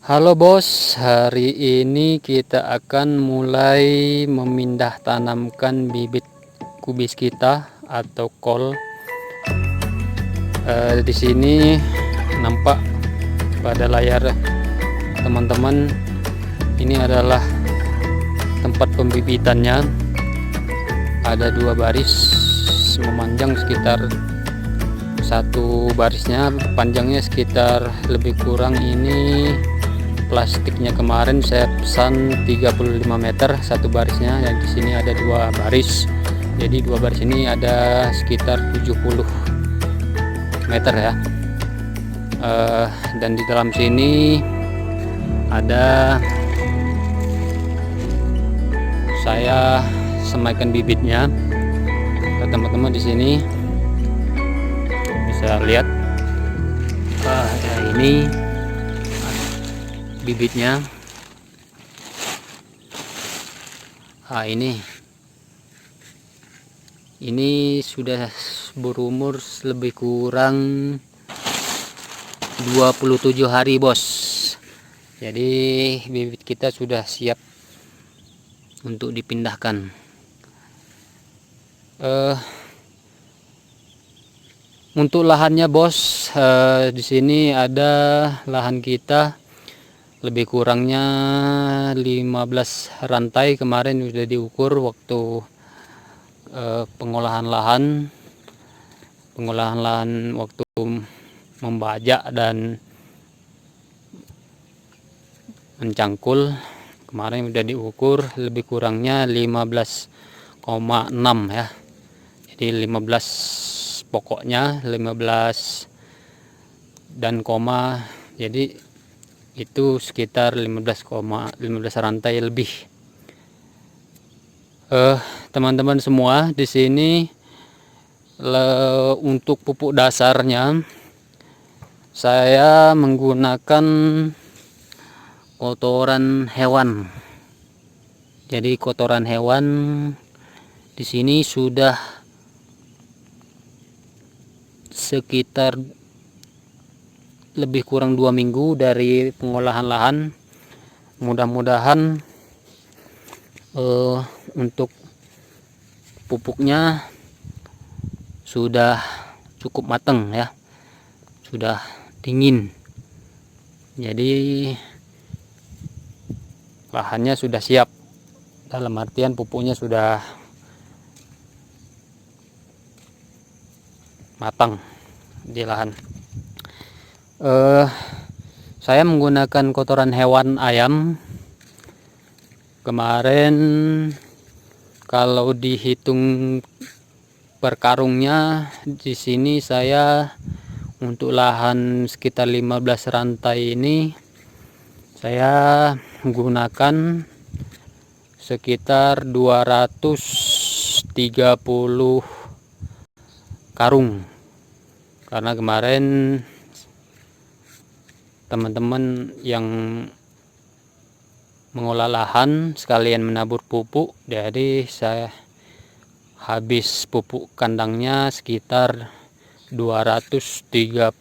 Halo bos, hari ini kita akan mulai memindah tanamkan bibit kubis kita atau kol. Di sini nampak pada layar teman-teman, ini adalah tempat pembibitannya. Ada 2 baris memanjang sekitar, satu barisnya panjangnya sekitar lebih kurang, ini plastiknya kemarin saya pesan 35 meter satu barisnya, dan di sini ada 2 baris. Jadi 2 baris ini ada sekitar 70 meter ya. Dan di dalam sini ada saya semaikan bibitnya. Teman-teman di sini bisa lihat, ya ini bibitnya. Ini sudah berumur lebih kurang 27 hari bos. Jadi bibit kita sudah siap untuk dipindahkan. Untuk lahannya bos, di sini ada lahan kita lebih kurangnya 15 rantai. Kemarin sudah diukur waktu pengolahan lahan waktu membajak dan mencangkul. Kemarin sudah diukur lebih kurangnya 15,6 ya. Jadi 15 pokoknya 15 dan koma, jadi itu sekitar 15 rantai lebih. Teman-teman semua, di sini untuk pupuk dasarnya saya menggunakan kotoran hewan. Jadi kotoran hewan di sini sudah sekitar lebih kurang 2 minggu dari pengolahan lahan. Mudah-mudahan untuk pupuknya sudah cukup matang ya, sudah dingin, jadi lahannya sudah siap, dalam artian pupuknya sudah matang di lahan. Saya menggunakan kotoran hewan ayam. Kemarin kalau dihitung per karungnya, di sini saya untuk lahan sekitar 15 rantai ini saya menggunakan sekitar 230 karung. Karena kemarin teman-teman yang mengolah lahan sekalian menabur pupuk, jadi saya habis pupuk kandangnya sekitar 230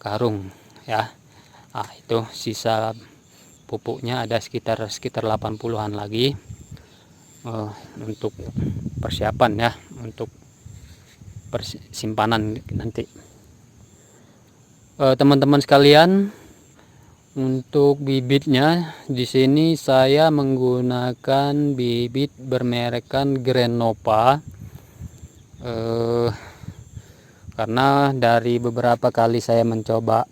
karung ya. Itu sisa pupuknya ada sekitar 80-an lagi untuk persiapan ya, untuk persimpanan nanti. Teman-teman sekalian, untuk bibitnya di sini saya menggunakan bibit bermerekkan Greenova, karena dari beberapa kali saya mencoba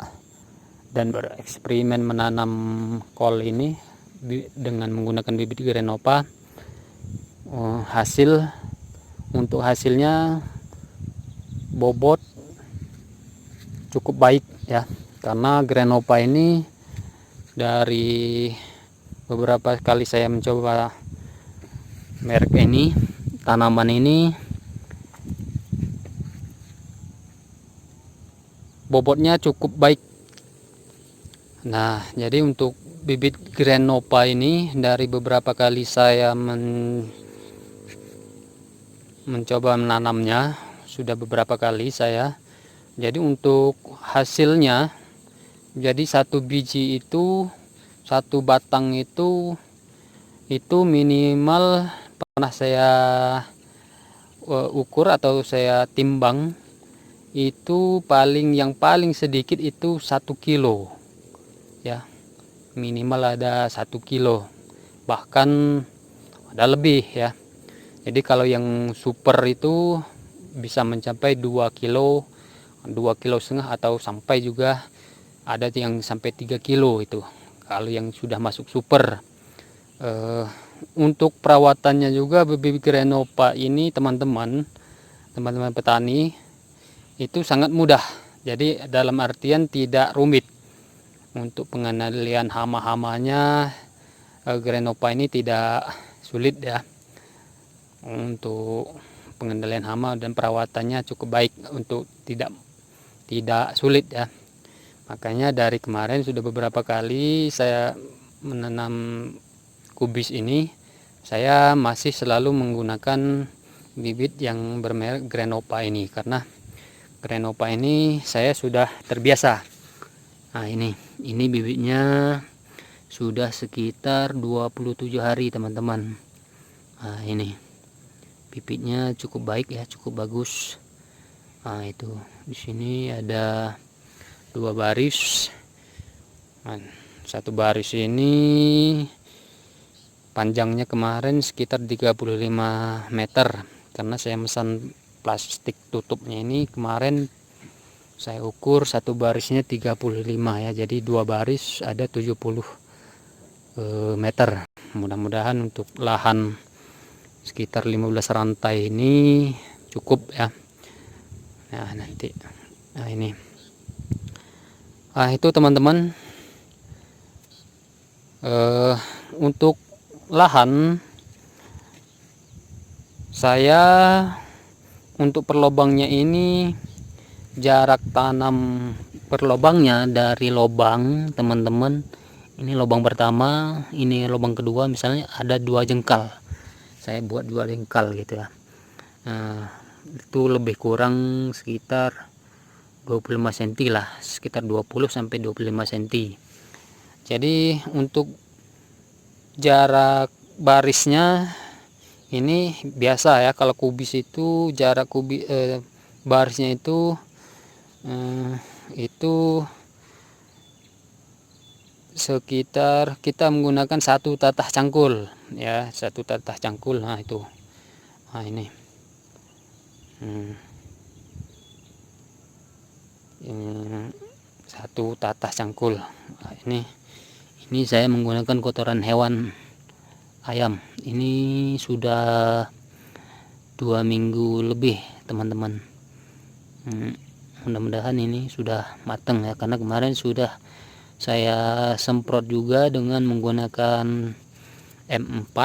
dan bereksperimen menanam kol ini dengan menggunakan bibit Greenova, hasilnya bobot cukup baik ya. Karena Greenova ini dari beberapa kali saya mencoba merek ini, tanaman ini bobotnya cukup baik. Nah, jadi untuk bibit Greenova ini dari beberapa kali saya mencoba menanamnya, sudah beberapa kali saya. Jadi untuk hasilnya Jadi satu biji itu, satu batang itu minimal pernah saya ukur atau saya timbang, itu yang paling sedikit itu 1 kilo ya, minimal ada 1 kilo, bahkan ada lebih ya. Jadi kalau yang super itu bisa mencapai 2 kilo, 2,5 kilo, atau sampai juga ada yang sampai 3 kilo itu kalau yang sudah masuk super. Untuk perawatannya juga bibit Grenoppa ini teman-teman petani itu sangat mudah. Jadi dalam artian tidak rumit untuk pengendalian hama-hamanya. Grenoppa ini tidak sulit ya untuk pengendalian hama, dan perawatannya cukup baik untuk tidak sulit ya. Makanya dari kemarin sudah beberapa kali saya menanam kubis ini, saya masih selalu menggunakan bibit yang bermerek Grenoppa ini, karena Grenoppa ini saya sudah terbiasa. Nah ini bibitnya sudah sekitar 27 hari teman-teman. Nah ini bibitnya cukup baik ya, cukup bagus. Nah itu di sini ada 2 baris. Nah, satu baris ini panjangnya kemarin sekitar 35 meter, karena saya mesan plastik tutupnya ini kemarin saya ukur satu barisnya 35 ya, jadi 2 baris ada 70 meter. Mudah-mudahan untuk lahan sekitar 15 rantai ini cukup ya. Nah nanti ini itu teman-teman, untuk lahan saya, untuk perlobangnya ini jarak tanam perlobangnya dari lobang teman-teman, ini lubang pertama, ini lubang kedua, misalnya ada 2 jengkal, saya buat 2 jengkal gitu ya. Itu lebih kurang sekitar 25 cm lah, sekitar 20 sampai 25 cm. Jadi untuk jarak barisnya ini biasa ya, kalau kubis itu jarak barisnya itu sekitar, kita menggunakan 1 tatah cangkul ya, 1 tatah cangkul. Nah itu, nah ini 1 tatah cangkul. Nah, ini saya menggunakan kotoran hewan ayam. Ini sudah 2 minggu lebih teman-teman. Mudah-mudahan ini sudah matang ya, karena kemarin sudah saya semprot juga dengan menggunakan M4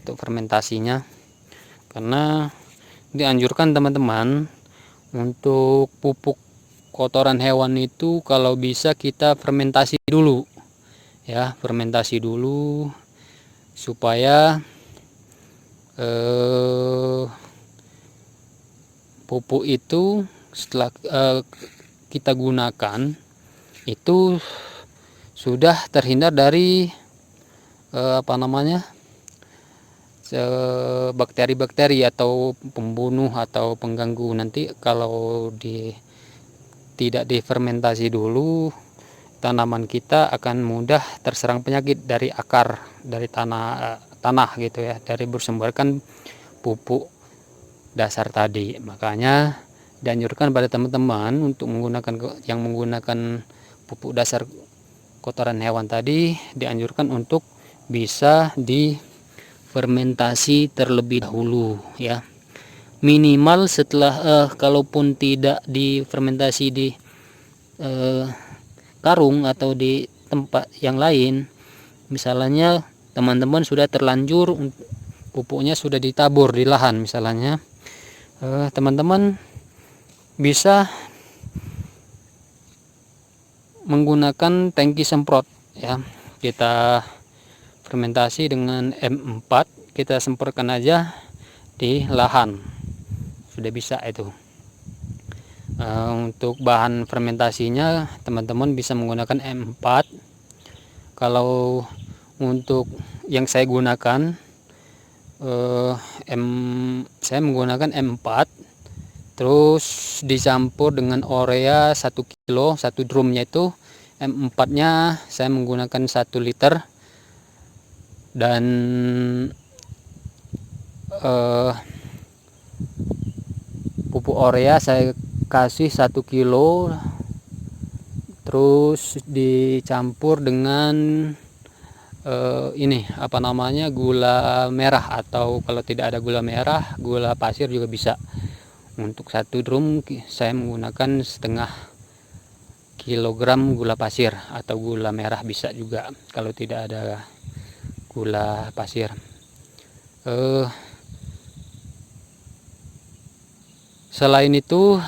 untuk fermentasinya, karena dianjurkan teman-teman untuk pupuk kotoran hewan itu kalau bisa kita fermentasi dulu ya, fermentasi dulu supaya pupuk itu setelah kita gunakan itu sudah terhindar dari bakteri-bakteri atau pembunuh atau pengganggu. Nanti kalau tidak difermentasi dulu, tanaman kita akan mudah terserang penyakit dari akar, dari tanah gitu ya, dari bersumberkan pupuk dasar tadi. Makanya dianjurkan pada teman-teman untuk menggunakan pupuk dasar kotoran hewan tadi, dianjurkan untuk bisa difermentasi terlebih dahulu ya, minimal setelah kalaupun tidak difermentasi di karung atau di tempat yang lain, misalnya teman-teman sudah terlanjur pupuknya sudah ditabur di lahan misalnya, teman-teman bisa menggunakan tangki semprot ya, kita fermentasi dengan M4, kita semprotkan aja di lahan, sudah bisa itu. Untuk bahan fermentasinya teman-teman bisa menggunakan M4. Kalau untuk yang saya gunakan saya menggunakan M4, terus dicampur dengan urea 1 kilo, 1 drumnya itu. M4 nya saya menggunakan 1 liter, dan pupuk urea saya kasih 1 kilo, terus dicampur dengan ini apa namanya, gula merah, atau kalau tidak ada gula merah, gula pasir juga bisa. Untuk 1 drum saya menggunakan setengah kilogram gula pasir, atau gula merah bisa juga kalau tidak ada gula pasir. Selain itu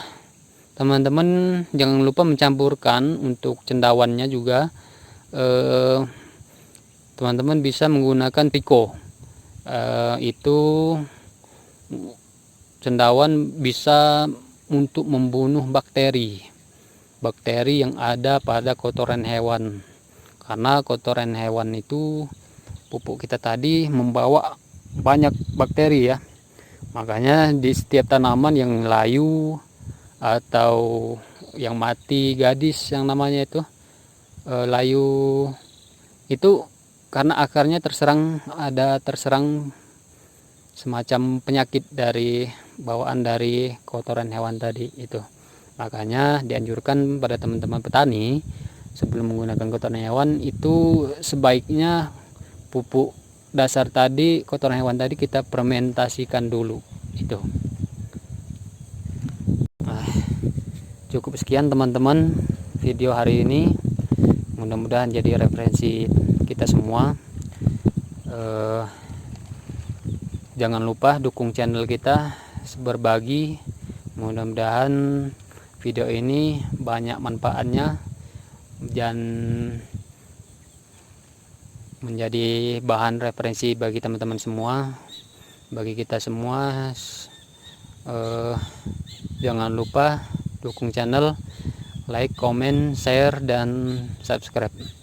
teman-teman jangan lupa mencampurkan untuk cendawannya juga. Teman-teman bisa menggunakan Pico. Itu cendawan bisa untuk membunuh bakteri yang ada pada kotoran hewan, karena kotoran hewan itu, pupuk kita tadi membawa banyak bakteri ya. Makanya di setiap tanaman yang layu atau yang mati gadis, yang namanya itu layu, itu karena akarnya terserang semacam penyakit dari bawaan dari kotoran hewan tadi itu. Makanya dianjurkan pada teman-teman petani, sebelum menggunakan kotoran hewan itu sebaiknya pupuk dasar tadi, kotoran hewan tadi, kita fermentasikan dulu itu. Cukup sekian teman-teman video hari ini, mudah-mudahan jadi referensi kita semua. Jangan lupa dukung channel kita, berbagi, mudah-mudahan video ini banyak manfaatnya dan menjadi bahan referensi bagi teman-teman semua, bagi kita semua. Jangan lupa dukung channel, like, comment, share, dan subscribe.